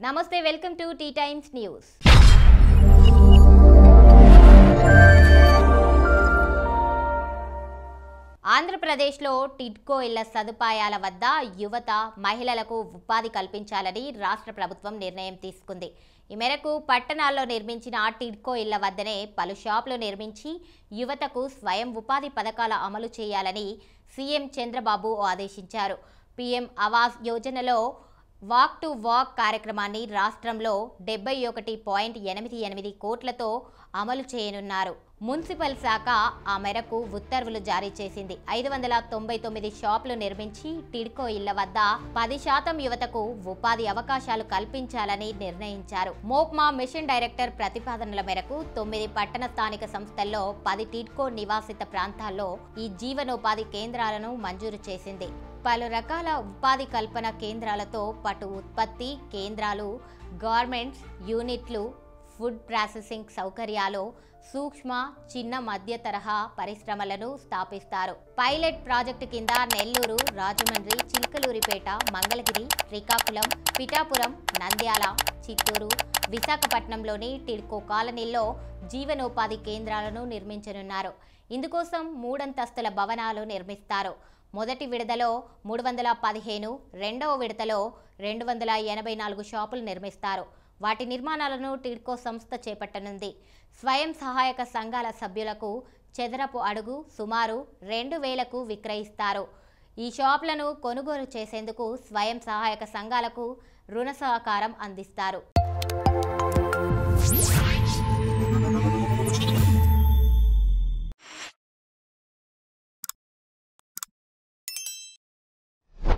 నమస్తే welcome to T Times news. ఆంధ్రప్రదేశ్లో టిడ్కో ఇళ్ల సదుపాయాల వద్ద యువత మహిళలకు ఉపాధి కల్పించాలని రాష్ట్ర ప్రభుత్వం నిర్ణయం తీసుకుంది. ఈ మేరకు పట్టణాల్లో నిర్మించిన టిడ్కో ఇళ్ల వద్దనే పలు షాపులు నిర్మించి యువతకు స్వయం ఉపాధి పథకాల అమలు చేయాలని సీఎం చంద్రబాబు ఆదేశించారు. పీఎం ఆవాస్ యోజనలో వాక్ టు వాక్ కార్యక్రమాన్ని రాష్ట్రంలో 71.88 కోట్లతో అమలు చేయనున్నారు. మున్సిపల్ శాఖ ఆ మేరకు ఉత్తర్వులు జారీ చేసింది. 599 షాపులు నిర్మించి టిడ్కో ఇళ్ల వద్ద 10% యువతకు ఉపాధి అవకాశాలు కల్పించాలని నిర్ణయించారు. మోప్మా మిషన్ డైరెక్టర్ ప్రతిపాదనల మేరకు 9 పట్టణ స్థానిక సంస్థల్లో 10 టిడ్కో నివాసిత ప్రాంతాల్లో ఈ జీవనోపాధి కేంద్రాలను మంజూరు చేసింది. పలు రకాల ఉపాధి కల్పన కేంద్రాలతో పాటు ఉత్పత్తి కేంద్రాలు, గార్మెంట్స్ యూనిట్లు, ఫుడ్ ప్రాసెసింగ్ సౌకర్యాలు, సూక్ష్మ చిన్న మధ్య తరహా పరిశ్రమలను స్థాపిస్తారు. పైలట్ ప్రాజెక్టు కింద నెల్లూరు, రాజమండ్రి, చిలకలూరిపేట, మంగళగిరి, శ్రీకాకుళం, పిఠాపురం, నంద్యాల, చిత్తూరు, విశాఖపట్నంలోని టిడ్కో కాలనీల్లో జీవనోపాధి కేంద్రాలను నిర్మించనున్నారు. ఇందుకోసం 3 అంతస్తుల భవనాలు నిర్మిస్తారు. మొదటి విడతలో 315, రెండవ విడతలో 284 షాపులు నిర్మిస్తారు. వాటి నిర్మాణాలను టిడ్కో సంస్థ చేపట్టనుంది. స్వయం సహాయక సంఘాల సభ్యులకు చదరపు అడుగు సుమారు 2000కు విక్రయిస్తారు. ఈ షాపులను కొనుగోలు చేసేందుకు స్వయం సహాయక సంఘాలకు రుణ సహకారం అందిస్తారు.